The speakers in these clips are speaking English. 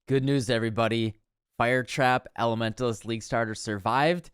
Good news, everybody. Fire Trap Elementalist League Starter survived,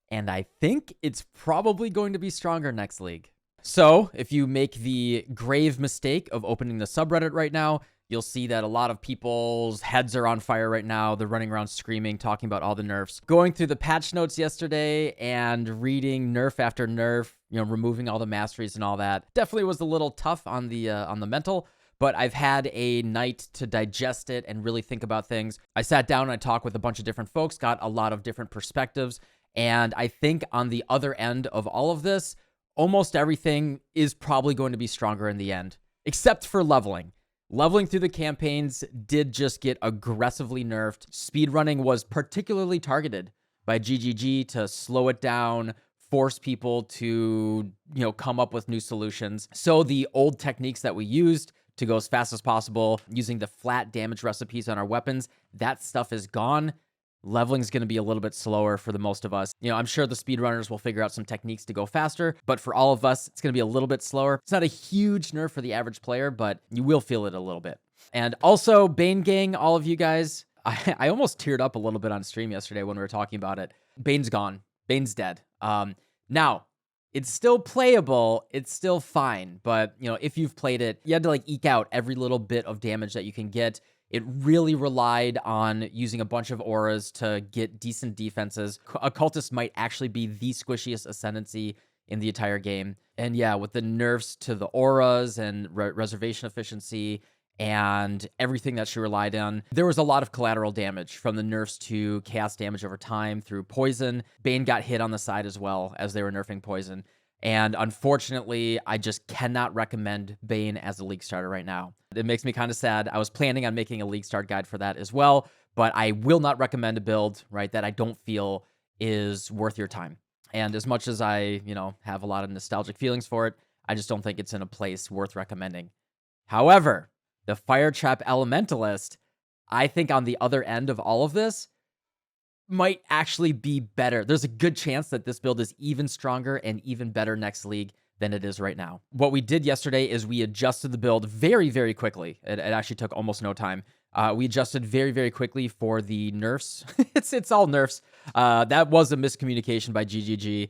and I think it's probably going to be stronger next league. So, if you make the grave mistake of opening the subreddit right now, you'll see that a lot of people's heads are on fire right now. They're running around screaming, talking about all the nerfs. Going through the patch notes yesterday and reading nerf after nerf, removing all the masteries and all that, definitely was a little tough on the mental. But I've had a night to digest it and really think about things. I sat down and I talked with a bunch of different folks, got a lot of different perspectives. And I think on the other end of all of this, almost everything is probably going to be stronger in the end, except for leveling. Leveling through the campaigns did just get aggressively nerfed. Speedrunning was particularly targeted by GGG to slow it down, force people to, come up with new solutions. So the old techniques that we used to go as fast as possible, using the flat damage recipes on our weapons, that stuff is gone. Leveling is going to be a little bit slower for the most of us. I'm sure the speedrunners will figure out some techniques to go faster, but for all of us, it's going to be a little bit slower. It's not a huge nerf for the average player, but you will feel it a little bit. And also, Bane Gang, all of you guys, I almost teared up a little bit on stream yesterday when we were talking about it. Bane's gone. Bane's dead. Now, it's still playable, it's still fine, but, if you've played it, you had to, eke out every little bit of damage that you can get. It really relied on using a bunch of auras to get decent defenses. Occultist might actually be the squishiest ascendancy in the entire game. And yeah, with the nerfs to the auras and reservation efficiency and everything that she relied on, there was a lot of collateral damage from the nerfs to chaos damage over time through poison. Bane got hit on the side as well as they were nerfing poison. And unfortunately, I just cannot recommend Bane as a league starter right now. It makes me kind of sad. I was planning on making a league start guide for that as well, but I will not recommend a build, right, that I don't feel is worth your time. And as much as I, have a lot of nostalgic feelings for it, I just don't think it's in a place worth recommending. However, the Fire Trap Elementalist, I think on the other end of all of this, might actually be better. There's a good chance that this build is even stronger and even better next league than it is right now. What we did yesterday is we adjusted the build very, very quickly. It actually took almost no time. We adjusted very, very quickly for the nerfs. it's all nerfs. That was a miscommunication by GGG.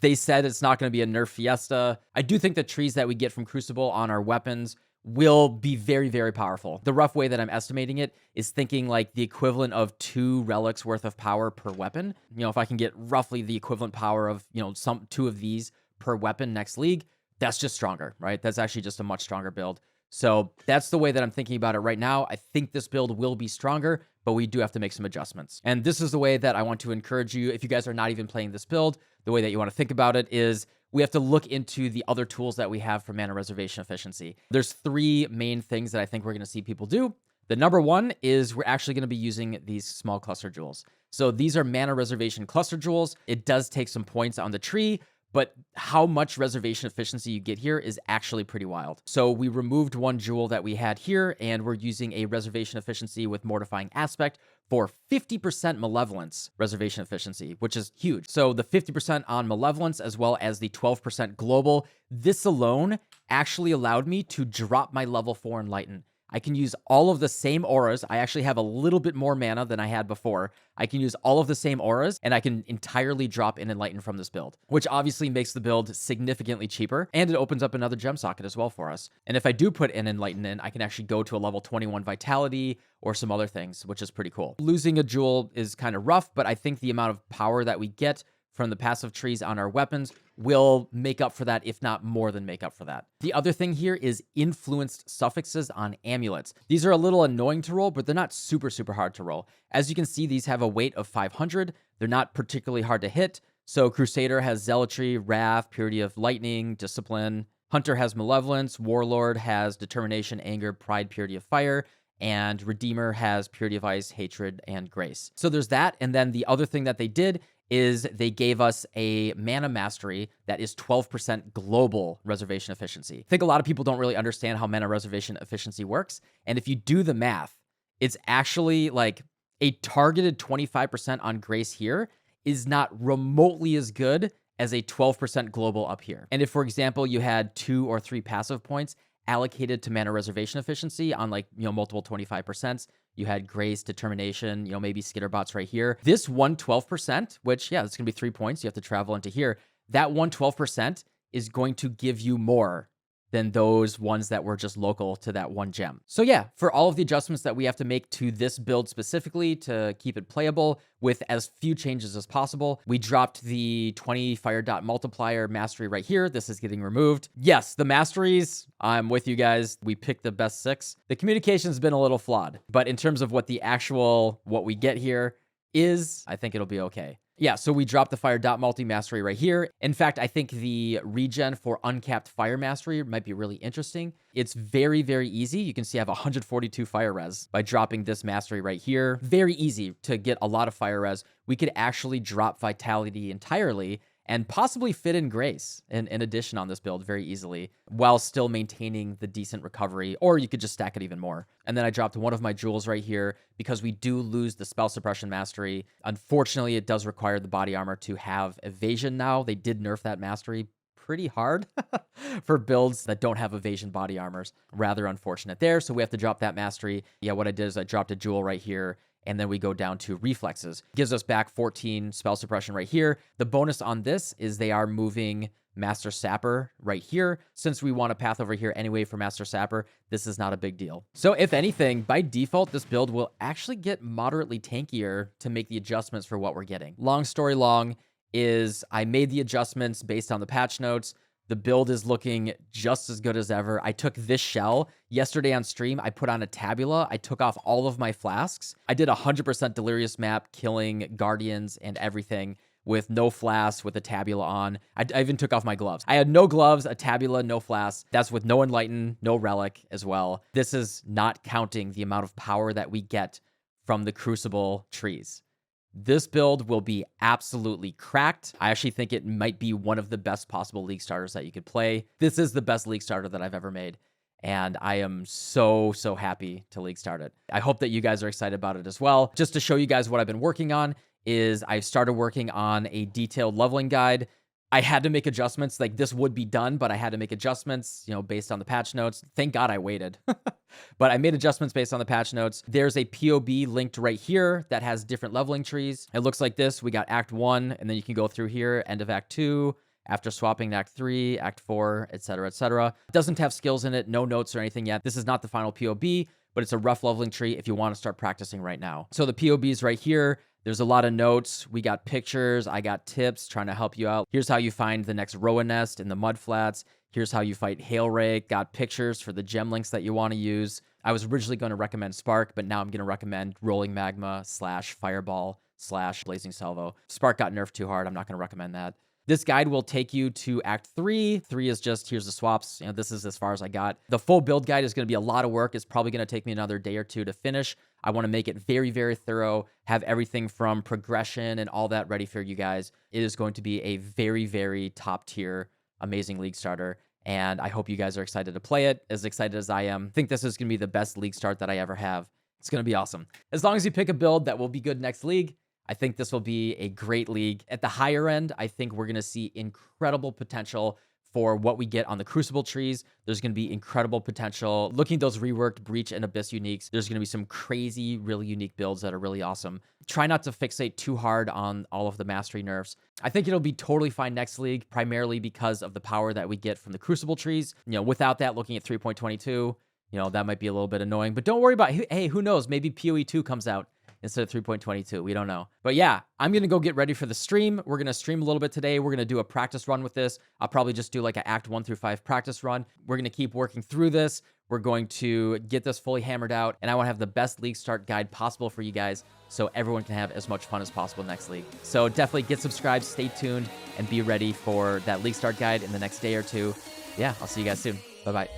They said it's not going to be a nerf fiesta. I do think the trees that we get from Crucible on our weapons will be very, very powerful. The rough way that I'm estimating it is thinking like the equivalent of 2 relics worth of power per weapon. If I can get roughly the equivalent power of, some 2 of these per weapon next league, that's just stronger, right? That's actually just a much stronger build. So that's the way that I'm thinking about it right now. I think this build will be stronger, but we do have to make some adjustments. And this is the way that I want to encourage you. If you guys are not even playing this build, the way that you want to think about it is we have to look into the other tools that we have for mana reservation efficiency. There's 3 main things that I think we're going to see people do. The number one is we're actually going to be using these small cluster jewels. So these are mana reservation cluster jewels. It does take some points on the tree, but how much reservation efficiency you get here is actually pretty wild. So we removed 1 jewel that we had here, and we're using a reservation efficiency with Mortifying Aspect for 50% Malevolence reservation efficiency, which is huge. So the 50% on Malevolence as well as the 12% global, this alone actually allowed me to drop my level 4 Enlighten. I can use all of the same auras. I actually have a little bit more mana than I had before. I can use all of the same auras, and I can entirely drop an Enlighten from this build, which obviously makes the build significantly cheaper, and it opens up another gem socket as well for us. And if I do put an Enlighten in, I can actually go to a level 21 Vitality or some other things, which is pretty cool. Losing a jewel is kind of rough, but I think the amount of power that we get from the passive trees on our weapons will make up for that, if not more than make up for that. The other thing here is influenced suffixes on amulets. These are a little annoying to roll, but they're not super, super hard to roll. As you can see, these have a weight of 500. They're not particularly hard to hit. So Crusader has Zealotry, Wrath, Purity of Lightning, Discipline. Hunter has Malevolence. Warlord has Determination, Anger, Pride, Purity of Fire. And Redeemer has Purity of Ice, Hatred, and Grace. So there's that. And then the other thing that they did is they gave us a mana mastery that is 12% global reservation efficiency. I think a lot of people don't really understand how mana reservation efficiency works. And if you do the math, it's actually like a targeted 25% on Grace here is not remotely as good as a 12% global up here. And if, for example, you had 2 or 3 passive points allocated to mana reservation efficiency on multiple 25%, You had Grace, Determination, you know, maybe Skitterbots right here. This 112%, which, yeah, it's going to be 3 points. You have to travel into here. That 112% is going to give you more than those ones that were just local to that one gem. So yeah, for all of the adjustments that we have to make to this build specifically to keep it playable with as few changes as possible, we dropped the 20 fire dot multiplier mastery right here. This is getting removed. Yes, the masteries, I'm with you guys. We picked the best 6. The communication's been a little flawed, but in terms of what we get here is, I think it'll be okay. Yeah, so we dropped the fire dot multi mastery right here. In fact, I think the regen for uncapped fire mastery might be really interesting. It's very, very easy. You can see I have 142 fire res by dropping this mastery right here. Very easy to get a lot of fire res. We could actually drop vitality entirely and possibly fit in Grace in addition on this build very easily while still maintaining the decent recovery, or you could just stack it even more. And then I dropped one of my jewels right here because we do lose the spell suppression mastery. Unfortunately, it does require the body armor to have evasion now. They did nerf that mastery pretty hard for builds that don't have evasion body armors. Rather unfortunate there. So we have to drop that mastery. Yeah, what I did is I dropped a jewel right here, and then we go down to reflexes. Gives us back 14 spell suppression right here. The bonus on this is they are moving Master Sapper right here. Since we want a path over here anyway for Master Sapper, this is not a big deal. So if anything, by default, this build will actually get moderately tankier to make the adjustments for what we're getting. Long story long is I made the adjustments based on the patch notes. The build is looking just as good as ever. I took this shell yesterday on stream. I put on a tabula. I took off all of my flasks. I did 100% delirious map, killing guardians and everything with no flasks, with a tabula on. I even took off my gloves. I had no gloves, a tabula, no flasks. That's with no enlighten, no relic as well. This is not counting the amount of power that we get from the Crucible trees. This build will be absolutely cracked. I actually think it might be one of the best possible League starters that you could play. This is the best League starter that I've ever made, and I am so happy to League start it. I hope that you guys are excited about it as well. Just to show you guys what I've been working on is I've started working on a detailed leveling guide. I had to make adjustments. Like, this would be done, but I had to make adjustments, you know, based on the patch notes. Thank God I waited. But I made adjustments based on the patch notes. There's a POB linked right here that has different leveling trees. It looks like this. We got Act 1, and then you can go through here, end of Act 2, after swapping to Act 3, Act 4, etc., etc. It doesn't have skills in it, no notes or anything yet. This is not the final POB, but it's a rough leveling tree if you want to start practicing right now. So the POB is right here. There's a lot of notes. We got pictures. I got tips trying to help you out. Here's how you find the next Roa nest in the mud flats. Here's how you fight Hail Rake. Got pictures for the gem links that you want to use. I was originally going to recommend Spark, but now I'm going to recommend Rolling Magma / Fireball / Blazing Salvo. Spark got nerfed too hard. I'm not going to recommend that. This guide will take you to Act 3. 3 is just, here's the swaps. You know, this is as far as I got. The full build guide is going to be a lot of work. It's probably going to take me another day or two to finish. I want to make it very, very thorough, have everything from progression and all that ready for you guys. It is going to be a very, very top tier, amazing League starter. And I hope you guys are excited to play it, as excited as I am. I think this is going to be the best League start that I ever have. It's going to be awesome. As long as you pick a build that will be good next League, I think this will be a great League. At the higher end, I think we're going to see incredible potential for what we get on the Crucible trees. There's going to be incredible potential. Looking at those reworked Breach and Abyss uniques, there's going to be some crazy, really unique builds that are really awesome. Try not to fixate too hard on all of the mastery nerfs. I think it'll be totally fine next League, primarily because of the power that we get from the Crucible trees. You know, without that, looking at 3.22, you know, that might be a little bit annoying. But don't worry about it. Hey, who knows? Maybe PoE 2 comes out instead of 3.22. We don't know. But yeah, I'm going to go get ready for the stream. We're going to stream a little bit today. We're going to do a practice run with this. I'll probably just do like an Act 1 through 5 practice run. We're going to keep working through this. We're going to get this fully hammered out, and I want to have the best League start guide possible for you guys so everyone can have as much fun as possible next League. So definitely get subscribed, stay tuned, and be ready for that League start guide in the next day or two. Yeah, I'll see you guys soon. Bye-bye.